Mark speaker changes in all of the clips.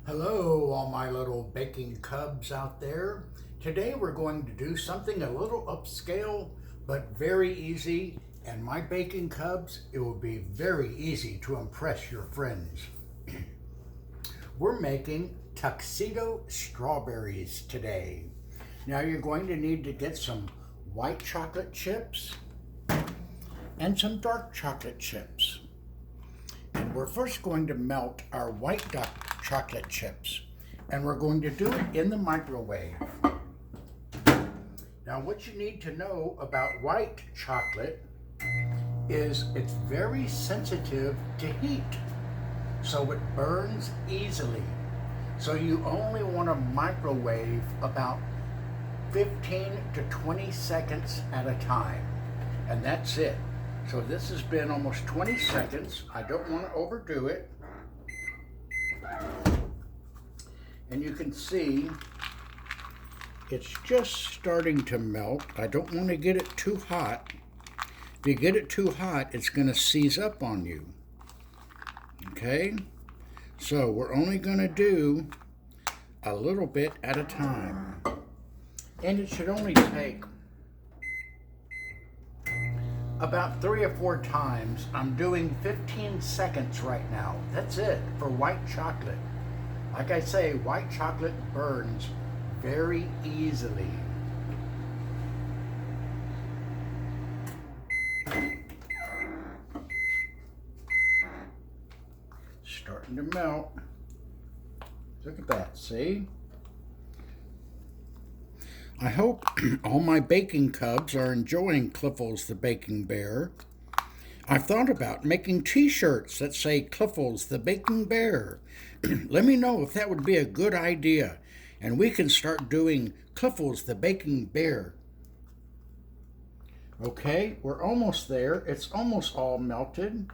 Speaker 1: Hello, all my little baking cubs out there. Today we're going to do something a little upscale, but very easy. And my baking cubs, it will be very easy to impress your friends. We're making Tuxedo strawberries today. Now you're going to need to get some white chocolate chips and some dark chocolate chips. And we're first going to melt our white dark chocolate chips, and we're going to do it in the microwave. Now what you need to know about white chocolate is it's very sensitive to heat, so it burns easily. So you only want to microwave about 15 to 20 seconds at a time, and that's it. So this has been almost 20 seconds. I don't want to overdo it. And you can see it's just starting to melt. I don't want to get it too hot. If you get it too hot, it's going to seize up on you. Okay? So we're only going to do a little bit at a time. And it should only take about 3 or 4 times. I'm doing 15 seconds right now. That's it for white chocolate. Like I say, white chocolate burns very easily. Starting to melt. Look at that, see? I hope all my baking cubs are enjoying Cliffles the Baking Bear. I've thought about making t-shirts that say Cliffles the Baking Bear. Let me know if that would be a good idea, and we can start doing Cliffles the Baking Bear. Okay, we're almost there. It's almost all melted.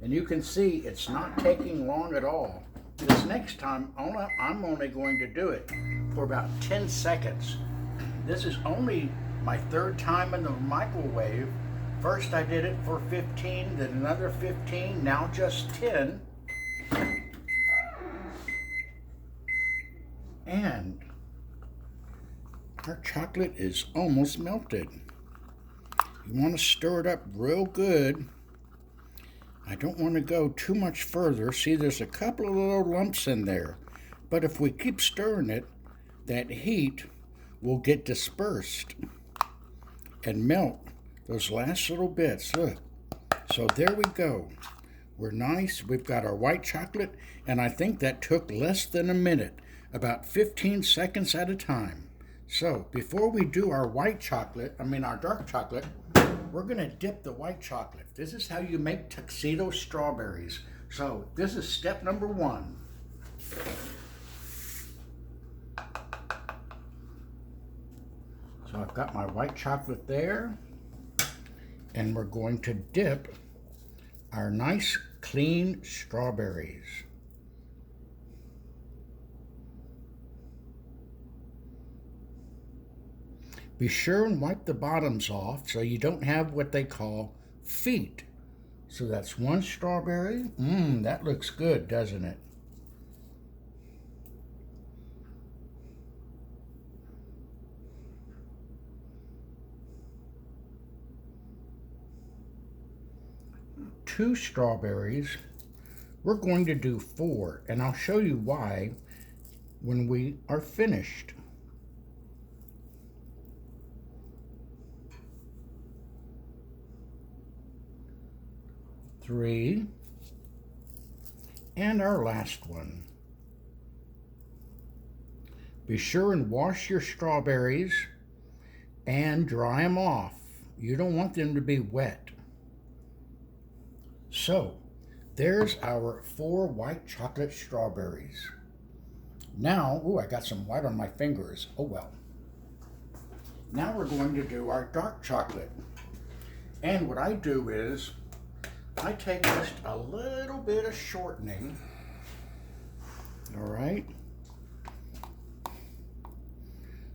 Speaker 1: And you can see it's not taking long at all. This next time, I'm only going to do it for about 10 seconds. This is only my 3rd time in the microwave. First I did it for 15, then another 15, now just 10. And our chocolate is almost melted. You want to stir it up real good. I don't want to go too much further. See, there's a couple of little lumps in there. But if we keep stirring it, that heat will get dispersed and melt those last little bits. Look. So there we go. We're nice. We've got our white chocolate, and I think that took less than a minute, about 15 seconds at a time. So before we do our our dark chocolate, we're going to dip the white chocolate. This is how you make Tuxedo strawberries. So this is step number 1. So I've got my white chocolate there, and we're going to dip our nice clean strawberries. Be sure and wipe the bottoms off so you don't have what they call feet. So that's 1 strawberry. That looks good, doesn't it? Two strawberries. We're going to do 4, and I'll show you why when we are finished. 3, and our last one. Be sure and wash your strawberries and dry them off. You don't want them to be wet. So, there's our 4 white chocolate strawberries. Now, I got some white on my fingers. Oh well. Now we're going to do our dark chocolate. And what I do is, I take just a little bit of shortening, all right?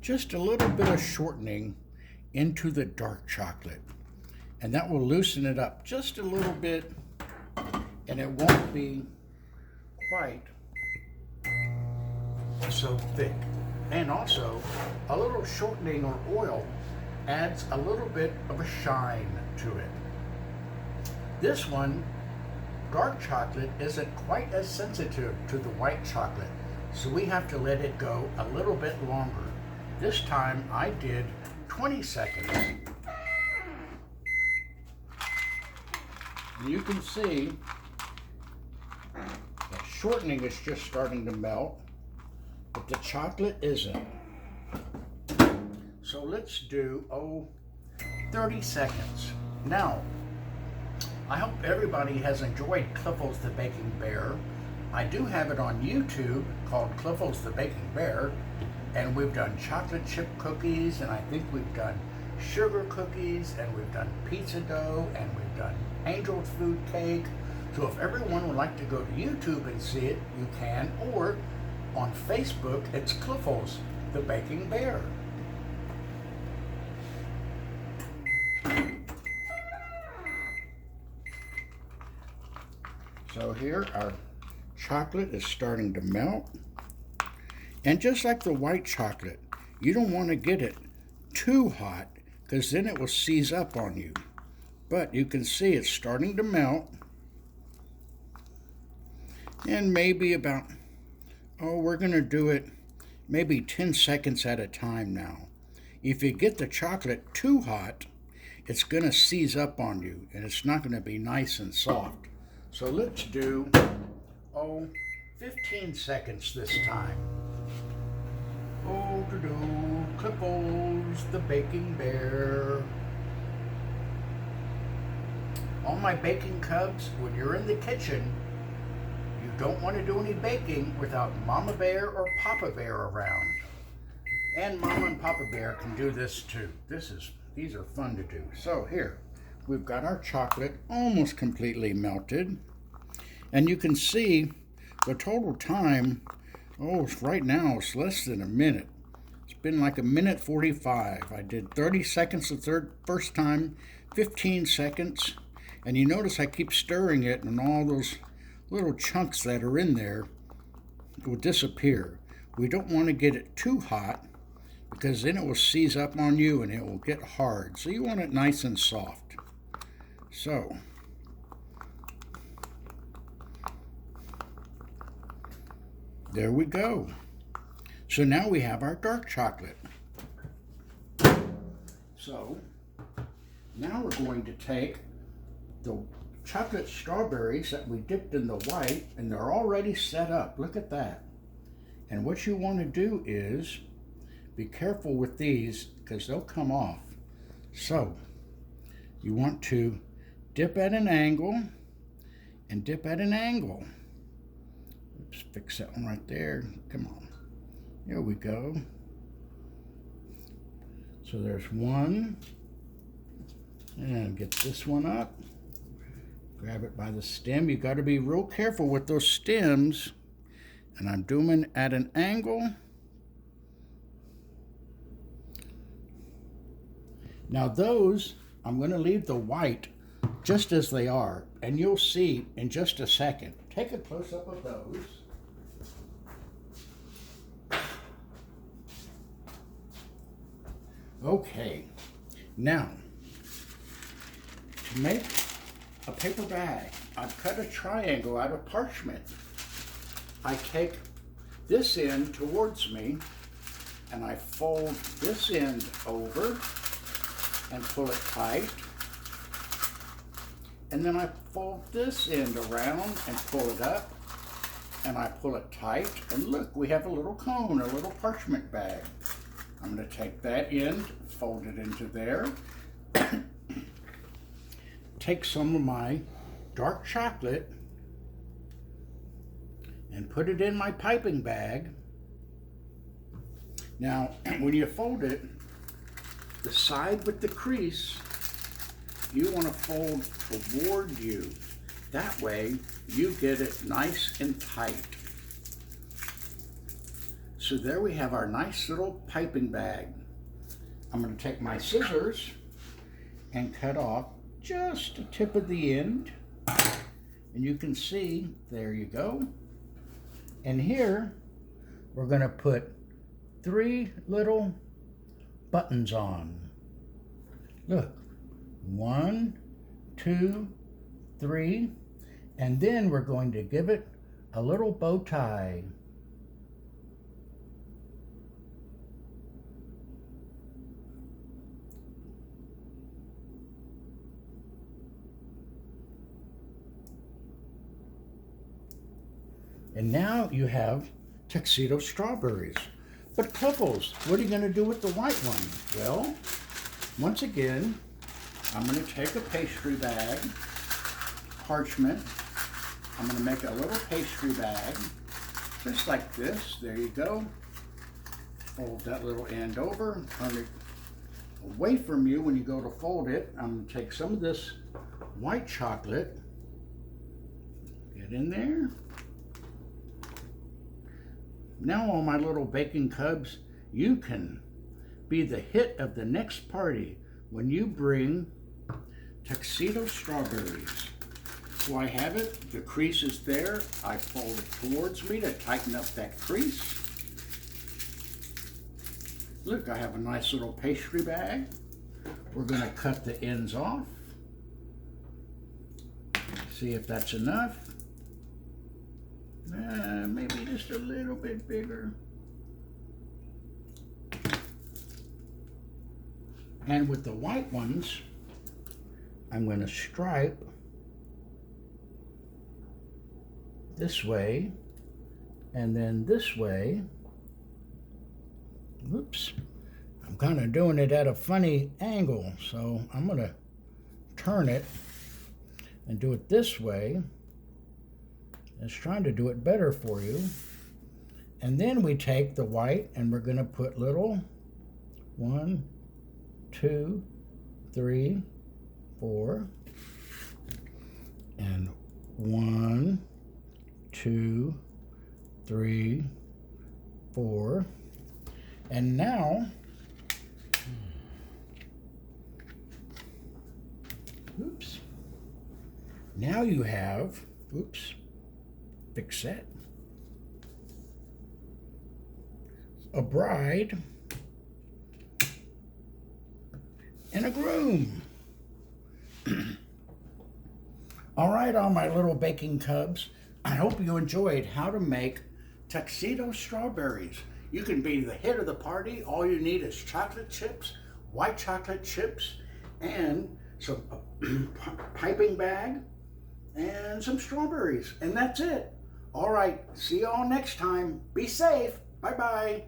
Speaker 1: Just a little bit of shortening into the dark chocolate. And that will loosen it up just a little bit, and it won't be quite so thick. And also, a little shortening or oil adds a little bit of a shine to it. This one, dark chocolate, isn't quite as sensitive to the white chocolate, so we have to let it go a little bit longer. This time I did 20 seconds. And you can see that shortening is just starting to melt, but the chocolate isn't. So let's do, 30 seconds. Now, I hope everybody has enjoyed Cliffles the Baking Bear. I do have it on YouTube called Cliffles the Baking Bear, and we've done chocolate chip cookies, and I think we've done sugar cookies, and we've done pizza dough, and we've done angel food cake. So if everyone would like to go to YouTube and see it, you can, or on Facebook, it's Cliffles the Baking Bear. So here our chocolate is starting to melt. And just like the white chocolate, you don't want to get it too hot because then it will seize up on you. But you can see it's starting to melt. And maybe about, we're going to do it maybe 10 seconds at a time now. If you get the chocolate too hot, it's going to seize up on you and it's not going to be nice and soft. So let's do, 15 seconds this time. Cliffles the Baking Bear. All my baking cubs, when you're in the kitchen, you don't want to do any baking without Mama Bear or Papa Bear around. And Mama and Papa Bear can do this too. These are fun to do. So here, we've got our chocolate almost completely melted. And you can see the total time, right now it's less than a minute. It's been like a minute 45. I did 30 seconds the first time, 15 seconds. And you notice I keep stirring it and all those little chunks that are in there will disappear. We don't want to get it too hot because then it will seize up on you and it will get hard. So you want it nice and soft. So, there we go. So now we have our dark chocolate. So, now we're going to take the chocolate strawberries that we dipped in the white, and they're already set up. Look at that. And what you want to do is be careful with these because they'll come off. So, you want to dip at an angle and dip at an angle. Oops, fix that one right there. Come on. There we go. So there's one. And get this one up. Grab it by the stem. You got to be real careful with those stems. And I'm doing at an angle. Now those, I'm going to leave the white just as they are, and you'll see in just a second. Take a close-up of those. Okay, now to make a paper bag, I've cut a triangle out of parchment. I take this end towards me and I fold this end over and pull it tight. And then I fold this end around and pull it up and I pull it tight. And look, we have a little cone, a little parchment bag. I'm going to take that end, fold it into there. Take some of my dark chocolate and put it in my piping bag. Now, when you fold it, the side with the crease, you want to fold toward you. That way, you get it nice and tight. So there we have our nice little piping bag. I'm going to take my scissors and cut off just the tip of the end. And you can see, there you go. And here, we're going to put 3 little buttons on. Look, 1, 2, 3, and then we're going to give it a little bow tie. And now you have tuxedo strawberries. But Clipples, what are you going to do with the white one? Well, once again, I'm going to take a pastry bag, parchment. I'm going to make a little pastry bag, just like this. There you go. Fold that little end over, turn it away from you when you go to fold it. I'm going to take some of this white chocolate, get in there. Now, all my little baking cubs, you can be the hit of the next party when you bring tuxedo strawberries. So I have it, the crease is there. I fold it towards me to tighten up that crease. Look, I have a nice little pastry bag. We're going to cut the ends off. See if that's enough. Maybe just a little bit bigger. And with the white ones, I'm going to stripe this way and then this way. Oops, I'm kind of doing it at a funny angle, so I'm going to turn it and do it this way. It's trying to do it better for you. And then we take the white and we're going to put little 1, 2, 3, 4, and 1, 2, 3, 4. And now, oops, now you have, oops, fix that, a bride and a groom. All right, all my little baking cubs, I hope you enjoyed how to make tuxedo strawberries. You can be the hit of the party. All you need is chocolate chips, white chocolate chips, and some piping bag, and some strawberries, and that's it. All right, see you all next time. Be safe. Bye-bye.